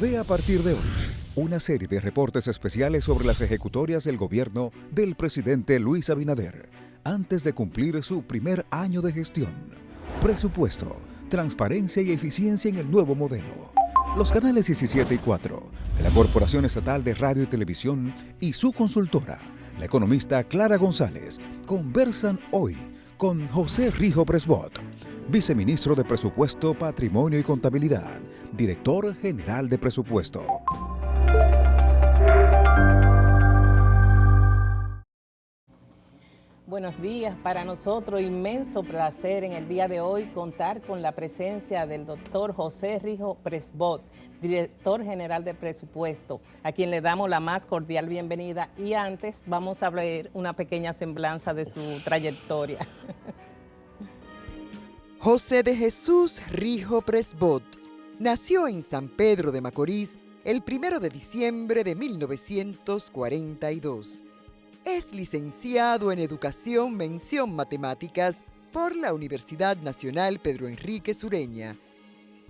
Ve a partir de hoy una serie de reportes especiales sobre las ejecutorias del gobierno del presidente Luis Abinader antes de cumplir su primer año de gestión. Presupuesto, transparencia y eficiencia en el nuevo modelo. Los canales 17 y 4 de la Corporación Estatal de Radio y Televisión y su consultora, la economista Clara González, conversan hoy con José Rijo Presbot, viceministro de Presupuesto, Patrimonio y Contabilidad, director general de Presupuesto. Buenos días, para nosotros inmenso placer en el día de hoy contar con la presencia del doctor José Rijo Presbot, director general de Presupuesto, a quien le damos la más cordial bienvenida y antes vamos a ver una pequeña semblanza de su trayectoria. José de Jesús Rijo Presbot nació en San Pedro de Macorís el 1 de diciembre de 1942. Es licenciado en Educación Mención Matemáticas por la Universidad Nacional Pedro Enrique Sureña.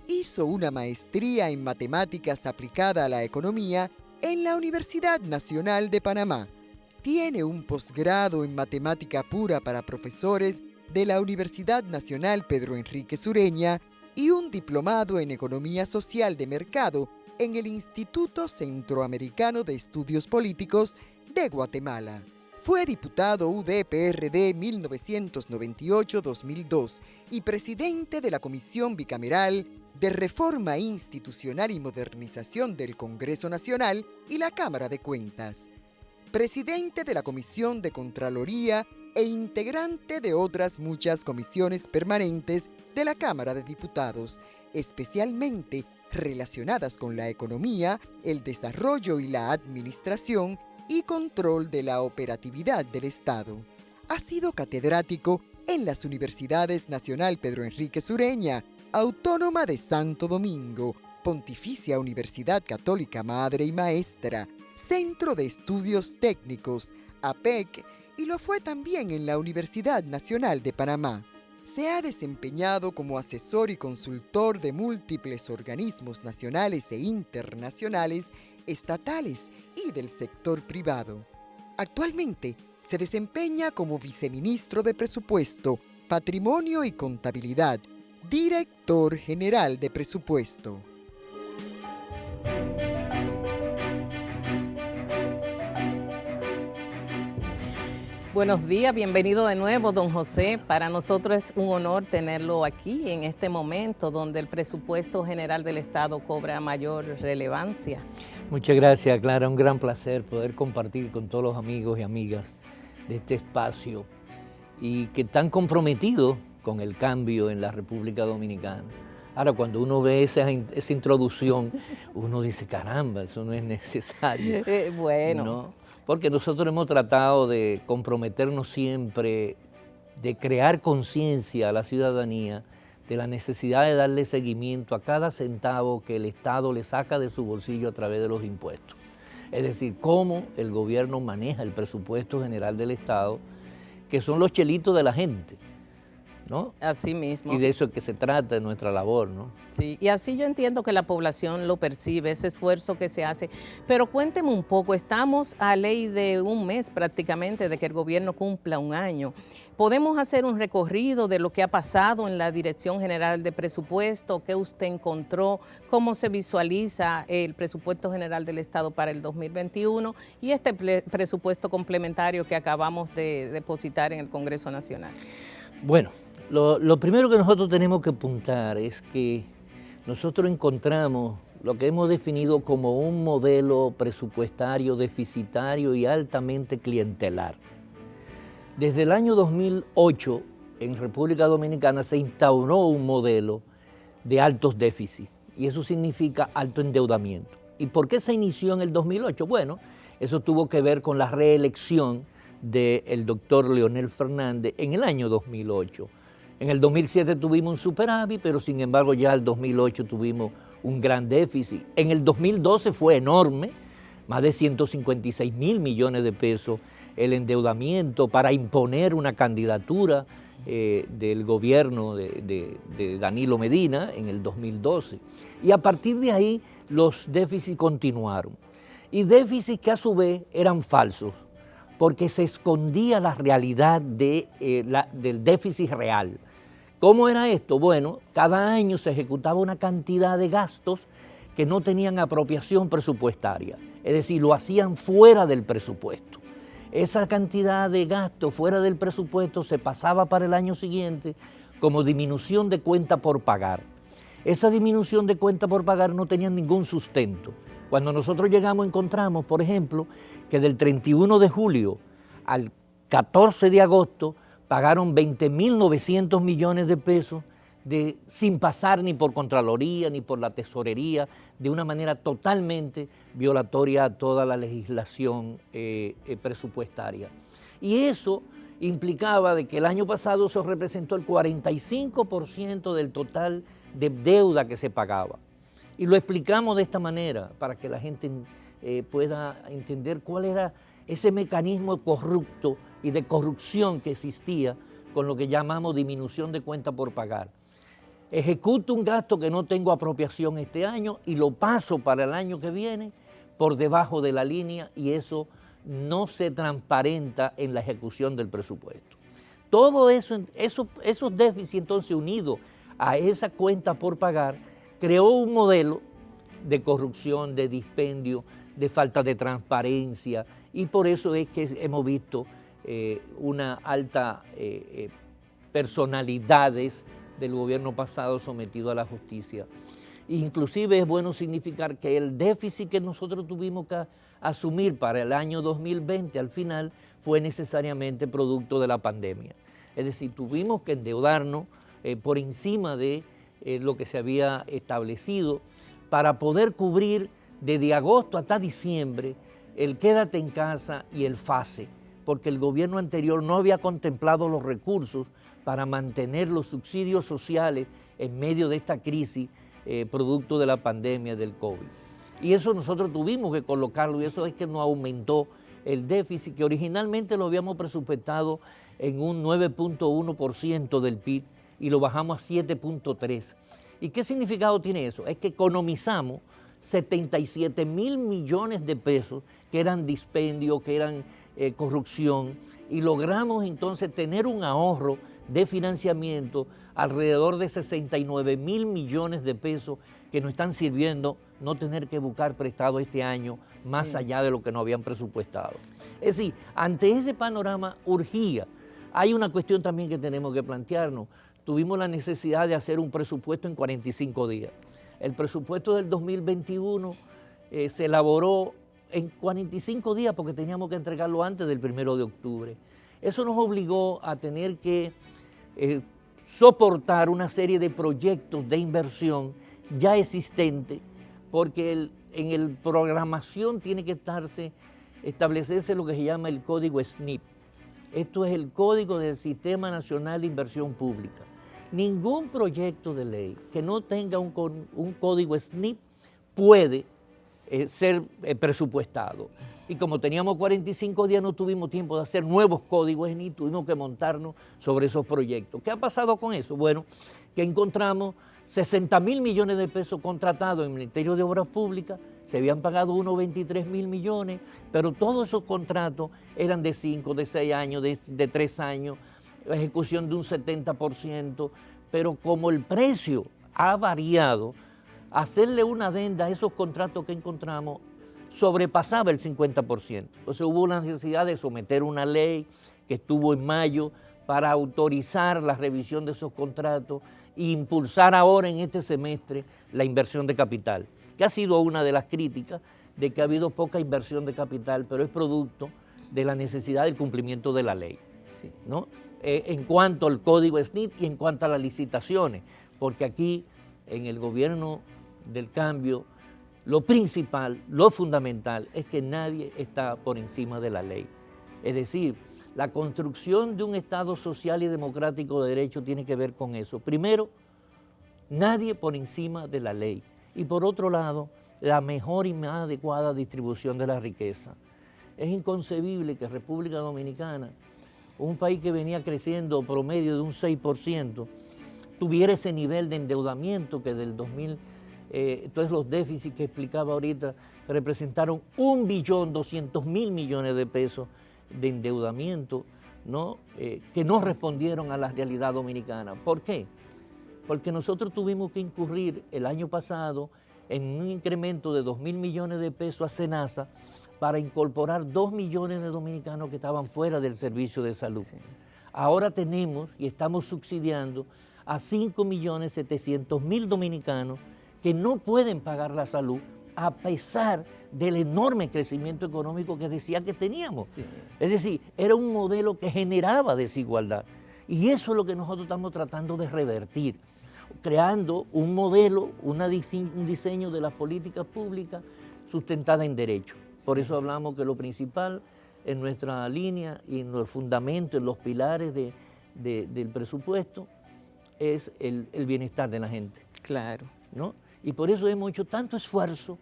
Hizo una maestría en Matemáticas aplicada a la Economía en la Universidad Nacional de Panamá. Tiene un posgrado en Matemática Pura para profesores de la Universidad Nacional Pedro Enrique Sureña y un diplomado en Economía Social de Mercado en el Instituto Centroamericano de Estudios Políticos de Guatemala. Fue diputado UD-PRD 1998-2002 y presidente de la Comisión Bicameral de Reforma Institucional y Modernización del Congreso Nacional y la Cámara de Cuentas. Presidente de la Comisión de Contraloría e integrante de otras muchas comisiones permanentes de la Cámara de Diputados, especialmente relacionadas con la economía, el desarrollo y la administración y control de la operatividad del Estado. Ha sido catedrático en las Universidades Nacional Pedro Enrique Sureña, Autónoma de Santo Domingo, Pontificia Universidad Católica Madre y Maestra, Centro de Estudios Técnicos, APEC, y lo fue también en la Universidad Nacional de Panamá. Se ha desempeñado como asesor y consultor de múltiples organismos nacionales e internacionales, estatales y del sector privado. Actualmente se desempeña como viceministro de Presupuesto, Patrimonio y Contabilidad, director general de Presupuesto. Buenos días, bienvenido de nuevo, don José. Para nosotros es un honor tenerlo aquí en este momento donde el presupuesto general del Estado cobra mayor relevancia. Muchas gracias, Clara. Un gran placer poder compartir con todos los amigos y amigas de este espacio y que están comprometidos con el cambio en la República Dominicana. Ahora, cuando uno ve esa introducción, uno dice, caramba, eso no es necesario. Bueno. ¿No? Porque nosotros hemos tratado de comprometernos siempre, de crear conciencia a la ciudadanía de la necesidad de darle seguimiento a cada centavo que el Estado le saca de su bolsillo a través de los impuestos. Es decir, cómo el gobierno maneja el presupuesto general del Estado, que son los chelitos de la gente, ¿no? Así mismo. Y de eso es que se trata en nuestra labor, ¿no? Sí, y así yo entiendo que la población lo percibe, ese esfuerzo que se hace. Pero cuénteme un poco, estamos a ley de un mes prácticamente de que el gobierno cumpla un año. ¿Podemos hacer un recorrido de lo que ha pasado en la Dirección General de Presupuesto? ¿Qué usted encontró? ¿Cómo se visualiza el presupuesto general del Estado para el 2021 y este presupuesto complementario que acabamos de depositar en el Congreso Nacional? Bueno, lo primero que nosotros tenemos que apuntar es que nosotros encontramos lo que hemos definido como un modelo presupuestario deficitario y altamente clientelar. Desde el año 2008, en República Dominicana se instauró un modelo de altos déficits y eso significa alto endeudamiento. ¿Y por qué se inició en el 2008? Bueno, eso tuvo que ver con la reelección del doctor Leonel Fernández en el año 2008. En el 2007 tuvimos un superávit, pero sin embargo ya en el 2008 tuvimos un gran déficit. En el 2012 fue enorme, más de 156.000 millones de pesos el endeudamiento para imponer una candidatura del gobierno de Danilo Medina en el 2012. Y a partir de ahí los déficits continuaron. Y déficits que a su vez eran falsos, porque se escondía la realidad del déficit real. ¿Cómo era esto? Bueno, cada año se ejecutaba una cantidad de gastos que no tenían apropiación presupuestaria, es decir, lo hacían fuera del presupuesto. Esa cantidad de gastos fuera del presupuesto se pasaba para el año siguiente como disminución de cuenta por pagar. Esa disminución de cuenta por pagar no tenía ningún sustento. Cuando nosotros llegamos encontramos, por ejemplo, que del 31 de julio al 14 de agosto pagaron 20.900 millones de pesos sin pasar ni por Contraloría ni por la Tesorería, de una manera totalmente violatoria a toda la legislación presupuestaria. Y eso implicaba de que el año pasado eso representó el 45% del total de deuda que se pagaba. Y lo explicamos de esta manera para que la gente pueda entender cuál era ese mecanismo corrupto y de corrupción que existía con lo que llamamos disminución de cuenta por pagar. Ejecuto un gasto que no tengo apropiación este año y lo paso para el año que viene por debajo de la línea y eso no se transparenta en la ejecución del presupuesto. Todo eso, esos déficits entonces unidos a esa cuenta por pagar, creó un modelo de corrupción, de dispendio, de falta de transparencia y por eso es que hemos visto una alta personalidades del gobierno pasado sometido a la justicia. Inclusive es bueno significar que el déficit que nosotros tuvimos que asumir para el año 2020 al final fue necesariamente producto de la pandemia. Es decir, tuvimos que endeudarnos por encima de lo que se había establecido para poder cubrir desde agosto hasta diciembre el quédate en casa y el FASE, porque el gobierno anterior no había contemplado los recursos para mantener los subsidios sociales en medio de esta crisis producto de la pandemia del COVID. Y eso nosotros tuvimos que colocarlo y eso es que nos aumentó el déficit que originalmente lo habíamos presupuestado en un 9.1% del PIB y lo bajamos a 7.3%. ¿Y qué significado tiene eso? Es que economizamos 77.000 millones de pesos que eran dispendio, que eran corrupción y logramos entonces tener un ahorro de financiamiento alrededor de 69.000 millones de pesos que nos están sirviendo no tener que buscar prestado este año más allá de lo que nos habían presupuestado. Es decir, ante ese panorama urgía. Hay una cuestión también que tenemos que plantearnos. Tuvimos la necesidad de hacer un presupuesto en 45 días. El presupuesto del 2021 se elaboró en 45 días porque teníamos que entregarlo antes del 1 de octubre. Eso nos obligó a tener que soportar una serie de proyectos de inversión ya existentes porque en la programación tiene que establecerse lo que se llama el código SNIP. Esto es el Código del Sistema Nacional de Inversión Pública. Ningún proyecto de ley que no tenga un código SNIP puede ser presupuestado. Y como teníamos 45 días, no tuvimos tiempo de hacer nuevos códigos SNIP, tuvimos que montarnos sobre esos proyectos. ¿Qué ha pasado con eso? Bueno, que encontramos 60.000 millones de pesos contratados en el Ministerio de Obras Públicas, se habían pagado unos 23.000 millones, pero todos esos contratos eran de 5, de 6 años, de 3 años, ejecución de un 70%, pero como el precio ha variado, hacerle una adenda a esos contratos que encontramos sobrepasaba el 50%. Entonces hubo una necesidad de someter una ley que estuvo en mayo para autorizar la revisión de esos contratos e impulsar ahora en este semestre la inversión de capital, que ha sido una de las críticas de que ha habido poca inversión de capital, pero es producto de la necesidad del cumplimiento de la ley, ¿no? En cuanto al código SNIP y en cuanto a las licitaciones, porque aquí en el gobierno del cambio lo principal, lo fundamental es que nadie está por encima de la ley. Es decir, la construcción de un Estado social y democrático de derecho tiene que ver con eso. Primero, nadie por encima de la ley. Y por otro lado, la mejor y más adecuada distribución de la riqueza. Es inconcebible que República Dominicana, un país que venía creciendo promedio de un 6%, tuviera ese nivel de endeudamiento que del 2000 Entonces los déficits que explicaba ahorita representaron 1.200.000 millones de pesos de endeudamiento, ¿no? Que no respondieron a la realidad dominicana. ¿Por qué? Porque nosotros tuvimos que incurrir el año pasado en un incremento de 2.000 millones de pesos a SENASA para incorporar 2 millones de dominicanos que estaban fuera del servicio de salud. Sí. Ahora tenemos y estamos subsidiando a 5.700.000 dominicanos que no pueden pagar la salud a pesar del enorme crecimiento económico que decía que teníamos. Sí. Es decir, era un modelo que generaba desigualdad. Y eso es lo que nosotros estamos tratando de revertir, creando un modelo, un diseño de las políticas públicas sustentada en derecho. Sí. Por eso hablamos que lo principal en nuestra línea y en los fundamentos, en los pilares del presupuesto es el bienestar de la gente. Claro. ¿No? Y por eso hemos hecho tanto esfuerzo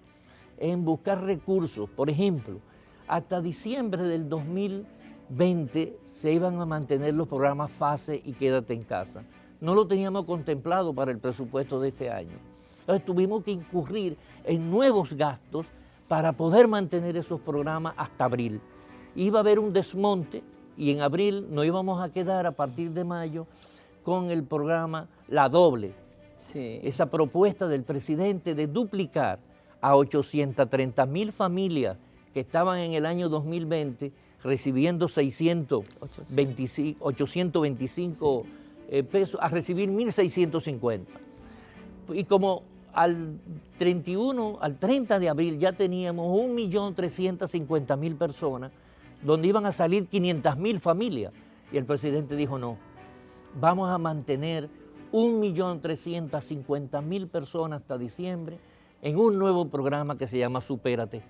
en buscar recursos. Por ejemplo, hasta diciembre del 2020 se iban a mantener los programas FASE y Quédate en Casa. No lo teníamos contemplado para el presupuesto de este año. Entonces tuvimos que incurrir en nuevos gastos para poder mantener esos programas hasta abril. Iba a haber un desmonte y en abril nos íbamos a quedar a partir de mayo con el programa La Doble. Sí. Esa propuesta del presidente de duplicar a 830.000 familias que estaban en el año 2020 recibiendo 825 pesos a recibir 1.650. Y como al 30 de abril ya teníamos 1.350.000 personas, donde iban a salir 500.000 familias. Y el presidente dijo, no, vamos a mantener 1.350.000 personas hasta diciembre en un nuevo programa que se llama Supérate,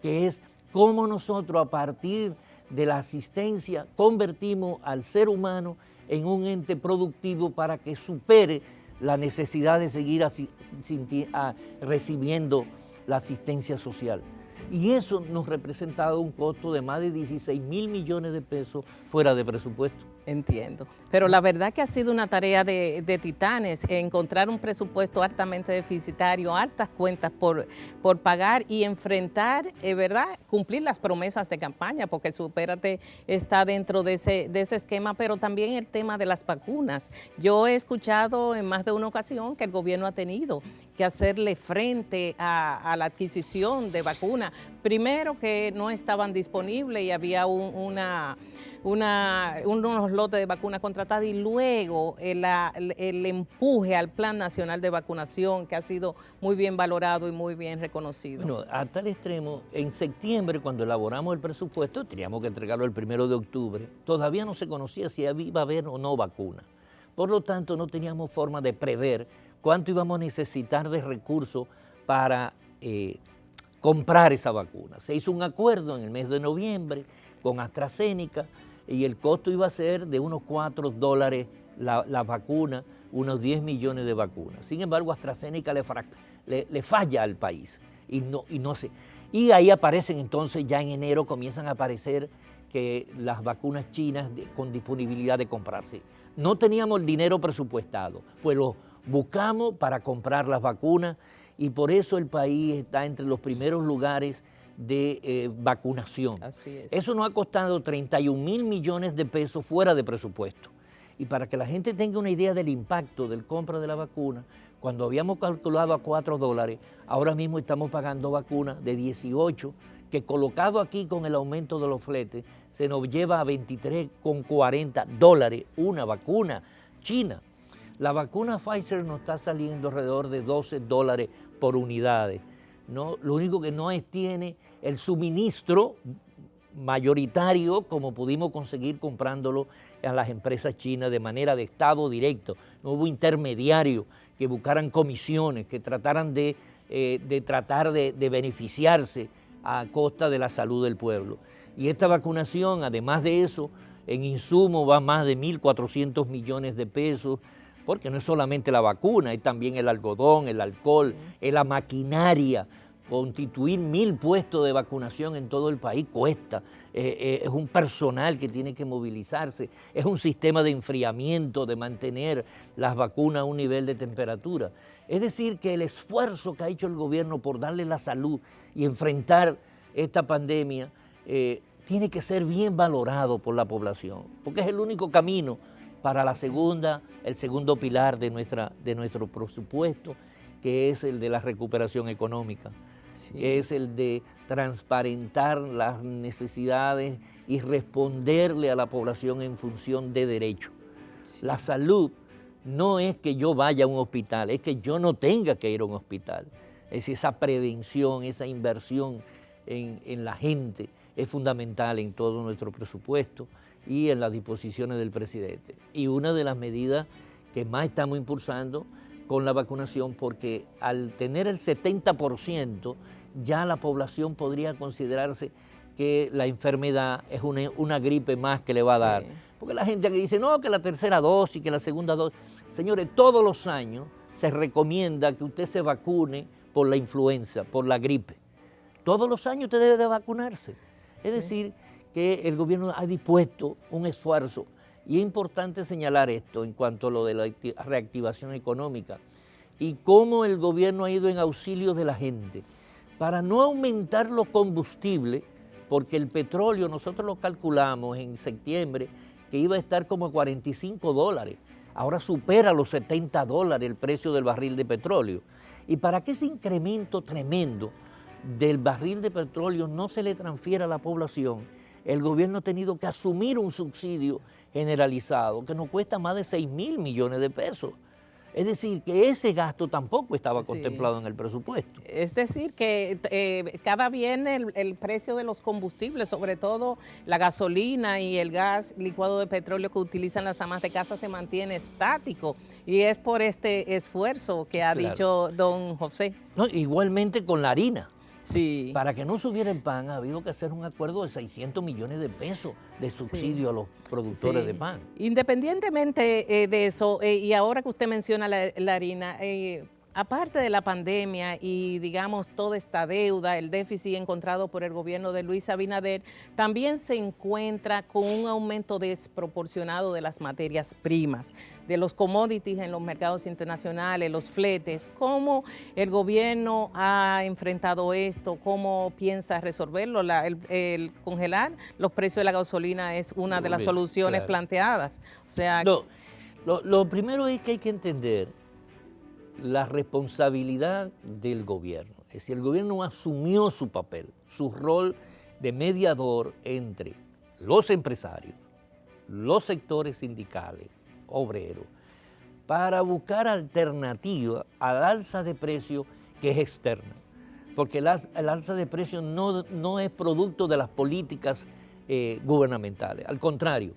que es cómo nosotros a partir de la asistencia convertimos al ser humano en un ente productivo para que supere la necesidad de seguir recibiendo la asistencia social. Y eso nos ha representado un costo de más de 16.000 millones de pesos fuera de presupuesto. Entiendo. Pero la verdad que ha sido una tarea de titanes encontrar un presupuesto altamente deficitario, altas cuentas por pagar y enfrentar, ¿verdad? Cumplir las promesas de campaña, porque Supérate está dentro de ese esquema, pero también el tema de las vacunas. Yo he escuchado en más de una ocasión que el gobierno ha tenido que hacerle frente a la adquisición de vacunas. Primero que no estaban disponibles y había unos lotes de vacunas contratadas y luego el empuje al Plan Nacional de Vacunación que ha sido muy bien valorado y muy bien reconocido. Bueno, a tal extremo, en septiembre cuando elaboramos el presupuesto, teníamos que entregarlo el 1 de octubre, todavía no se conocía si iba a haber o no vacuna. Por lo tanto, no teníamos forma de prever cuánto íbamos a necesitar de recursos para comprar esa vacuna. Se hizo un acuerdo en el mes de noviembre con AstraZeneca y el costo iba a ser de unos $4 la vacuna, unos 10 millones de vacunas. Sin embargo, AstraZeneca le falla al país y no sé. Y ahí aparecen entonces, ya en enero comienzan a aparecer que las vacunas chinas con disponibilidad de comprarse. No teníamos el dinero presupuestado, pues lo buscamos para comprar las vacunas y por eso el país está entre los primeros lugares de vacunación. Así es. Eso nos ha costado 31.000 millones de pesos fuera de presupuesto. Y para que la gente tenga una idea del impacto del compra de la vacuna, cuando habíamos calculado a $4, ahora mismo estamos pagando vacunas de 18, que colocado aquí con el aumento de los fletes, se nos lleva a $23,40 una vacuna china. La vacuna Pfizer nos está saliendo alrededor de $12 por unidades. ¿No? Lo único que no tiene el suministro mayoritario como pudimos conseguir comprándolo a las empresas chinas de manera de estado directo. No hubo intermediarios que buscaran comisiones, que trataran de beneficiarse a costa de la salud del pueblo. Y esta vacunación, además de eso, en insumo va más de 1.400 millones de pesos, porque no es solamente la vacuna, es también el algodón, el alcohol, es la maquinaria constituir 1000 puestos de vacunación en todo el país cuesta, es un personal que tiene que movilizarse, es un sistema de enfriamiento, de mantener las vacunas a un nivel de temperatura. Es decir, que el esfuerzo que ha hecho el gobierno por darle la salud y enfrentar esta pandemia tiene que ser bien valorado por la población, porque es el único camino para el segundo pilar de nuestro presupuesto, que es el de la recuperación económica. Sí. Es el de transparentar las necesidades y responderle a la población en función de derechos. Sí. La salud no es que yo vaya a un hospital, es que yo no tenga que ir a un hospital. Es esa prevención, esa inversión en la gente es fundamental en todo nuestro presupuesto y en las disposiciones del presidente. Y una de las medidas que más estamos impulsando con la vacunación, porque al tener el 70%, ya la población podría considerarse que la enfermedad es una gripe más que le va a dar. Sí. Porque la gente que dice, no, que la tercera dosis, que la segunda dosis. Señores, todos los años se recomienda que usted se vacune por la influenza, por la gripe. Todos los años usted debe de vacunarse. Es decir, que el gobierno ha dispuesto un esfuerzo. Y es importante señalar esto en cuanto a lo de la reactivación económica y cómo el gobierno ha ido en auxilio de la gente para no aumentar los combustibles, porque el petróleo nosotros lo calculamos en septiembre que iba a estar como a $45. Ahora supera los $70 el precio del barril de petróleo. Y para que ese incremento tremendo del barril de petróleo no se le transfiera a la población, el gobierno ha tenido que asumir un subsidio generalizado que nos cuesta más de 6.000 millones de pesos. Es decir, que ese gasto tampoco estaba contemplado en el presupuesto. Es decir, que cada viernes el precio de los combustibles, sobre todo la gasolina y el gas licuado de petróleo que utilizan las amas de casa, se mantiene estático. Y es por este esfuerzo que ha dicho don José. No, igualmente con la harina. Sí. Para que no subiera el pan ha habido que hacer un acuerdo de 600 millones de pesos de subsidio a los productores de pan. Independientemente de eso, y ahora que usted menciona la harina, aparte de la pandemia y digamos toda esta deuda, el déficit encontrado por el gobierno de Luis Abinader, también se encuentra con un aumento desproporcionado de las materias primas, de los commodities en los mercados internacionales, los fletes. ¿Cómo el gobierno ha enfrentado esto? ¿Cómo piensa resolverlo? El congelar los precios de la gasolina es una de las soluciones planteadas. O sea, no, lo primero es que hay que entender la responsabilidad del gobierno. Es decir, el gobierno asumió su papel, su rol de mediador entre los empresarios, los sectores sindicales, obreros, para buscar alternativa al alza de precios que es externa. Porque el alza de precios no es producto de las políticas gubernamentales. Al contrario,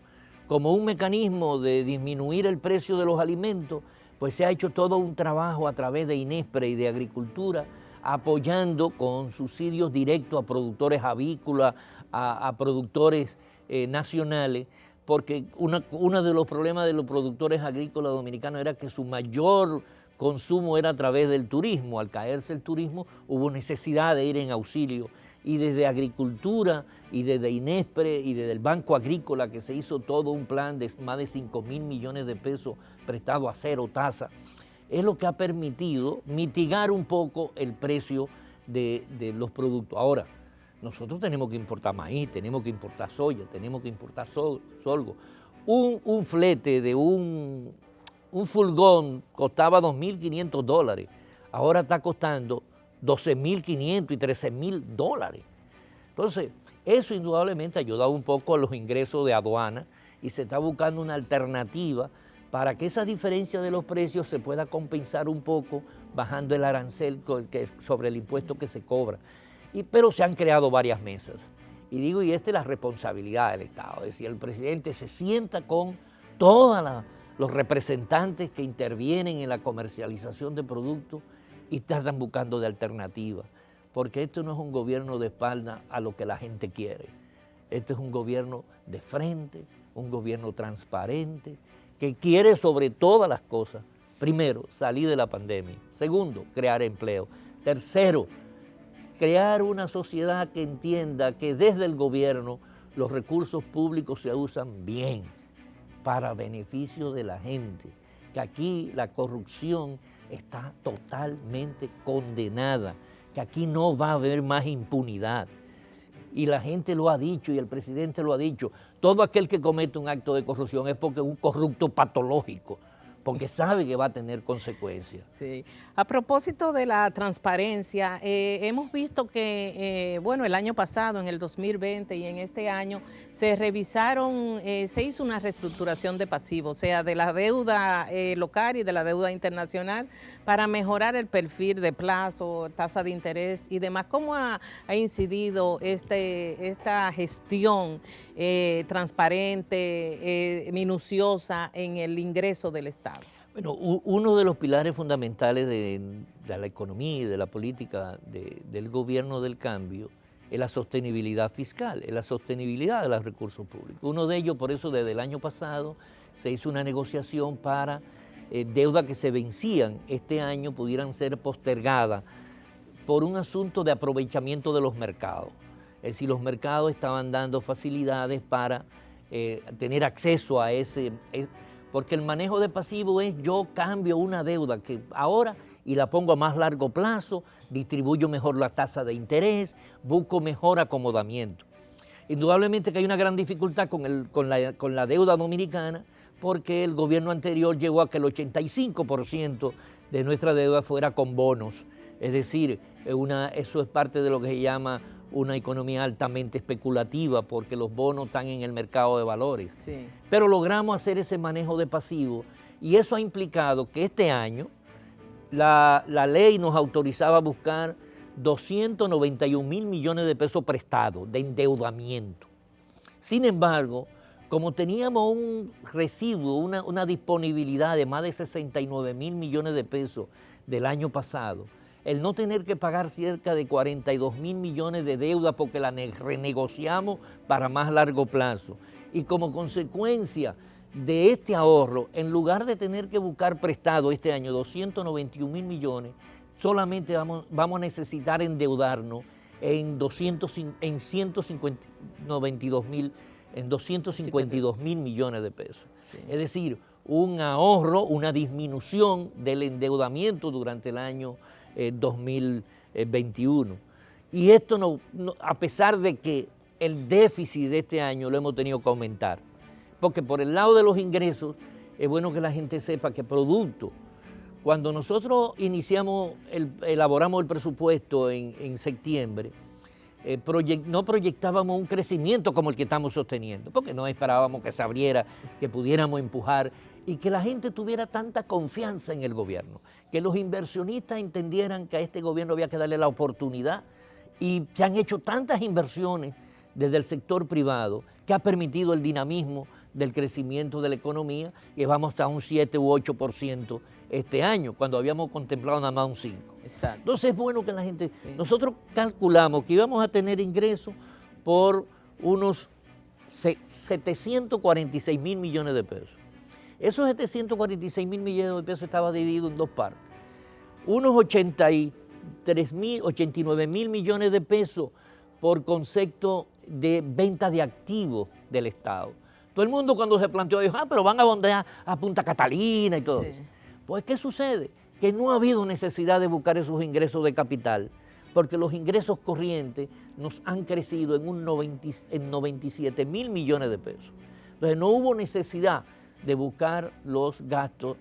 como un mecanismo de disminuir el precio de los alimentos, pues se ha hecho todo un trabajo a través de INESPRE y de Agricultura, apoyando con subsidios directos a productores avícolas, a productores nacionales, porque uno de los problemas de los productores agrícolas dominicanos era que su mayor consumo era a través del turismo. Al caerse el turismo hubo necesidad de ir en auxilio, y desde Agricultura y desde INESPRE y desde el Banco Agrícola, que se hizo todo un plan de más de 5.000 millones de pesos prestado a cero tasa, es lo que ha permitido mitigar un poco el precio de los productos. Ahora, nosotros tenemos que importar maíz, tenemos que importar soya, tenemos que importar sorgo. Un flete de un furgón costaba $2.500, ahora está costando $12.500 y $13.000. Entonces, eso indudablemente ha ayudado un poco a los ingresos de aduana y se está buscando una alternativa para que esa diferencia de los precios se pueda compensar un poco bajando el arancel sobre el impuesto que se cobra. Pero se han creado varias mesas. Y esta es la responsabilidad del Estado. Es decir, el presidente se sienta con todos los representantes que intervienen en la comercialización de productos y están buscando de alternativas, porque esto no es un gobierno de espalda a lo que la gente quiere. Este es un gobierno de frente, un gobierno transparente, que quiere sobre todas las cosas, primero, salir de la pandemia, segundo, crear empleo, tercero, crear una sociedad que entienda que desde el gobierno los recursos públicos se usan bien para beneficio de la gente, que aquí la corrupción está totalmente condenada, que aquí no va a haber más impunidad. Y la gente lo ha dicho y el presidente lo ha dicho. Todo aquel que comete un acto de corrupción es porque es un corrupto patológico, porque sabe que va a tener consecuencias. Sí. A propósito de la transparencia, hemos visto que, bueno, el año pasado, en el 2020 y en este año, se revisaron, se hizo una reestructuración de pasivos, o sea, de la deuda local y de la deuda internacional, para mejorar el perfil de plazo, tasa de interés y demás. ¿Cómo ha incidido esta gestión transparente, minuciosa en el ingreso del Estado? Bueno, uno de los pilares fundamentales de la economía y de la política del gobierno del cambio es la sostenibilidad fiscal, es la sostenibilidad de los recursos públicos. Uno de ellos, por eso, desde el año pasado se hizo una negociación para deudas que se vencían este año pudieran ser postergadas por un asunto de aprovechamiento de los mercados. Es decir, los mercados estaban dando facilidades para tener acceso a ese, porque el manejo de pasivo es yo cambio una deuda que ahora y la pongo a más largo plazo, distribuyo mejor la tasa de interés, busco mejor acomodamiento. Indudablemente que hay una gran dificultad con la deuda dominicana, porque el gobierno anterior llegó a que el 85% de nuestra deuda fuera con bonos. Es decir, eso es parte de lo que se llama una economía altamente especulativa, porque los bonos están en el mercado de valores. Sí. Pero logramos hacer ese manejo de pasivo y eso ha implicado que este año la ley nos autorizaba a buscar 291 mil millones de pesos prestados de endeudamiento. Sin embargo, como teníamos un residuo, una disponibilidad de más de 69 mil millones de pesos del año pasado, el no tener que pagar cerca de 42 mil millones de deuda porque la renegociamos para más largo plazo. Y como consecuencia de este ahorro, en lugar de tener que buscar prestado este año 291 mil millones, solamente vamos a necesitar endeudarnos en 252 mil millones de pesos. Sí. Es decir, un ahorro, una disminución del endeudamiento durante el año 2021. Y esto a pesar de que el déficit de este año lo hemos tenido que aumentar, porque por el lado de los ingresos es bueno que la gente sepa que producto, cuando nosotros elaboramos el presupuesto en septiembre, no proyectábamos un crecimiento como el que estamos sosteniendo, porque no esperábamos que se abriera, que pudiéramos empujar y que la gente tuviera tanta confianza en el gobierno, que los inversionistas entendieran que a este gobierno había que darle la oportunidad, y se han hecho tantas inversiones desde el sector privado que ha permitido el dinamismo del crecimiento de la economía, y vamos a un 7 u 8% este año, cuando habíamos contemplado nada más un 5%. Exacto. Entonces es bueno que la gente, sí. Nosotros calculamos que íbamos a tener ingresos por unos 746 mil millones de pesos. Esos 746 mil millones de pesos estaban divididos en dos partes. Unos 89 mil millones de pesos por concepto de venta de activos del Estado. Todo el mundo cuando se planteó dijo, pero van a bondear a Punta Catalina y todo eso. Pues, ¿qué sucede? Que no ha habido necesidad de buscar esos ingresos de capital, porque los ingresos corrientes nos han crecido en 97 mil millones de pesos. Entonces no hubo necesidad de buscar los gastos,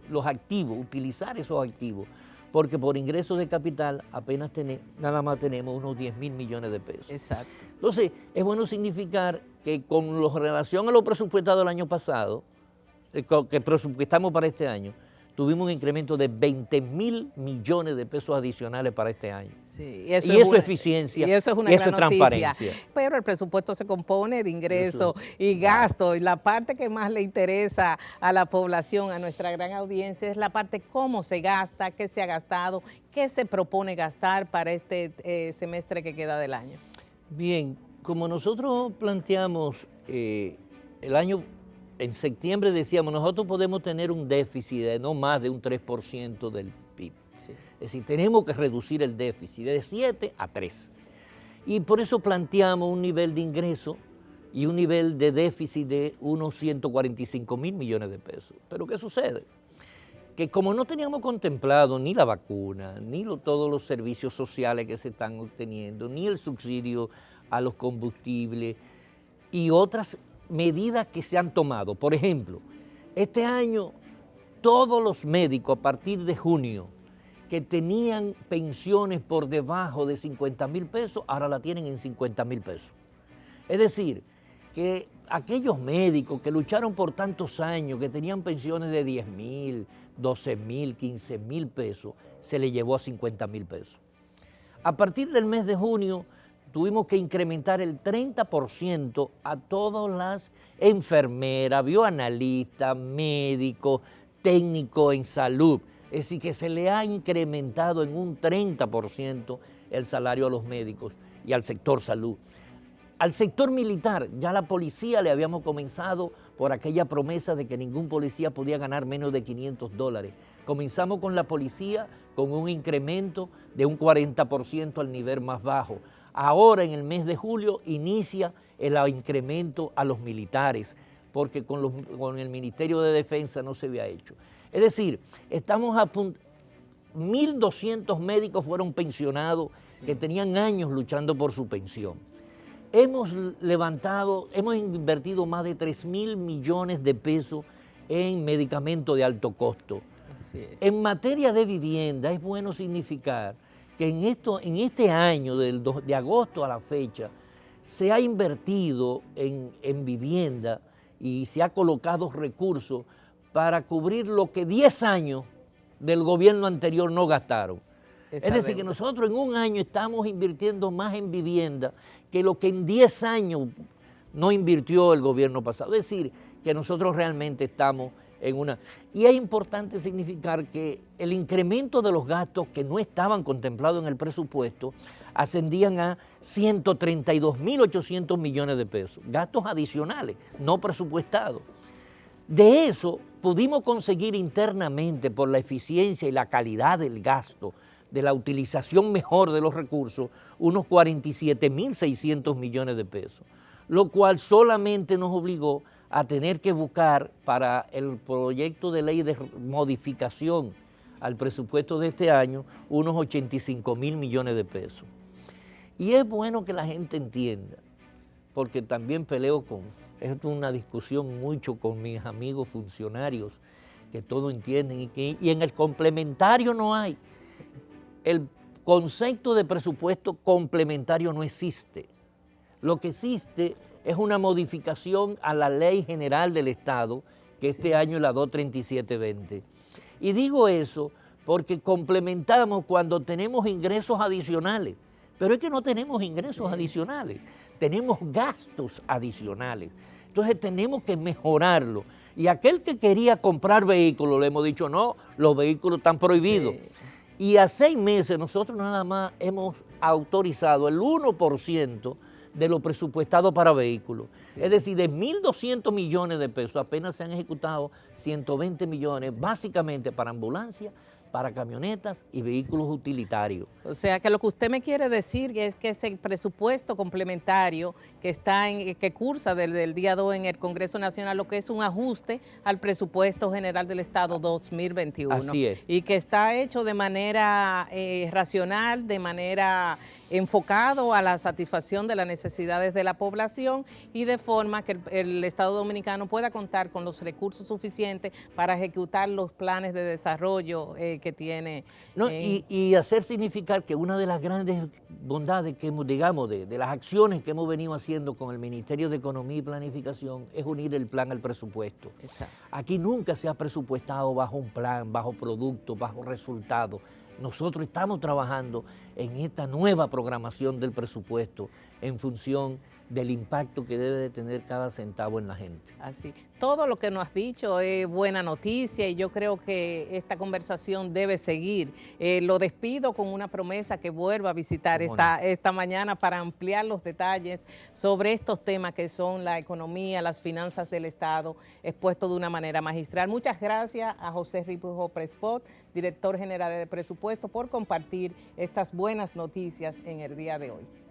los activos, utilizar esos activos, porque por ingresos de capital apenas nada más tenemos unos 10 mil millones de pesos. Exacto. Entonces, es bueno significar que con relación a lo presupuestado el año pasado, que presupuestamos para este año, tuvimos un incremento de 20 mil millones de pesos adicionales para este año. Sí, y eso es eficiencia, y eso es una y eso gran es transparencia. Noticia. Pero el presupuesto se compone de ingresos y gastos, y la parte que más le interesa a la población, a nuestra gran audiencia, es la parte cómo se gasta, qué se ha gastado, qué se propone gastar para este semestre que queda del año. Bien, como nosotros planteamos el año, en septiembre decíamos, nosotros podemos tener un déficit de no más de un 3% del PIB. Sí. Es decir, tenemos que reducir el déficit de 7 a 3. Y por eso planteamos un nivel de ingreso y un nivel de déficit de unos 145.000 millones de pesos. Pero ¿qué sucede? Que como no teníamos contemplado ni la vacuna, ni todos los servicios sociales que se están obteniendo, ni el subsidio a los combustibles y otras medidas que se han tomado. Por ejemplo, este año todos los médicos a partir de junio que tenían pensiones por debajo de 50.000 pesos, ahora la tienen en 50.000 pesos. Es decir, que aquellos médicos que lucharon por tantos años, que tenían pensiones de 10.000, 12.000, 15.000 pesos, se le llevó a 50.000 pesos. A partir del mes de junio tuvimos que incrementar el 30% a todas las enfermeras, bioanalistas, médicos, técnicos en salud. Es decir, que se le ha incrementado en un 30% el salario a los médicos y al sector salud. Al sector militar, ya la policía le habíamos comenzado por aquella promesa de que ningún policía podía ganar menos de $500. Comenzamos con la policía con un incremento de un 40% al nivel más bajo. Ahora en el mes de julio inicia el incremento a los militares, porque con el Ministerio de Defensa no se había hecho. Es decir, estamos a 1.200 médicos fueron pensionados que tenían años luchando por su pensión. Hemos invertido más de 3.000 millones de pesos en medicamentos de alto costo. Así es. En materia de vivienda es bueno significar que en este año, de agosto a la fecha, se ha invertido en vivienda y se ha colocado recursos para cubrir lo que 10 años del gobierno anterior no gastaron. Es decir, que nosotros en un año estamos invirtiendo más en vivienda que lo que en 10 años no invirtió el gobierno pasado. Es decir, que nosotros realmente estamos en una... Y es importante significar que el incremento de los gastos que no estaban contemplados en el presupuesto ascendían a 132.800 millones de pesos, gastos adicionales, no presupuestados. De eso pudimos conseguir internamente, por la eficiencia y la calidad del gasto, de la utilización mejor de los recursos, unos 47.600 millones de pesos, lo cual solamente nos obligó a tener que buscar para el proyecto de ley de modificación al presupuesto de este año unos 85.000 millones de pesos. Y es bueno que la gente entienda, porque también es una discusión mucho con mis amigos funcionarios, que todo entienden, y en el complementario no hay. El concepto de presupuesto complementario no existe. Lo que existe es una modificación a la Ley General del Estado, que este año es la 23720. Y digo eso porque complementamos cuando tenemos ingresos adicionales, pero es que no tenemos ingresos adicionales, tenemos gastos adicionales. Entonces tenemos que mejorarlo. Y aquel que quería comprar vehículos, le hemos dicho, no, los vehículos están prohibidos. Y a 6 meses nosotros nada más hemos autorizado el 1% de lo presupuestado para vehículos. Es decir, de 1.200 millones de pesos apenas se han ejecutado 120 millones, básicamente para ambulancias, para camionetas y vehículos utilitarios. O sea, que lo que usted me quiere decir es que ese presupuesto complementario que cursa del día 2 en el Congreso Nacional, lo que es un ajuste al presupuesto general del Estado 2021. Así es. Y que está hecho de manera racional, de manera enfocado a la satisfacción de las necesidades de la población y de forma que el Estado Dominicano pueda contar con los recursos suficientes para ejecutar los planes de desarrollo que tiene. No, y hacer significar que una de las grandes bondades que hemos, digamos, de las acciones que hemos venido haciendo con el Ministerio de Economía y Planificación es unir el plan al presupuesto. Exacto. Aquí nunca se ha presupuestado bajo un plan, bajo producto, bajo resultado. Nosotros estamos trabajando en esta nueva programación del presupuesto en función del impacto que debe de tener cada centavo en la gente. Así, todo lo que nos has dicho es buena noticia y yo creo que esta conversación debe seguir. Lo despido con una promesa que vuelva a visitar esta mañana para ampliar los detalles sobre estos temas que son la economía, las finanzas del Estado, expuesto de una manera magistral. Muchas gracias a José Ripujo Prespot, director general de presupuesto, por compartir estas buenas noticias en el día de hoy.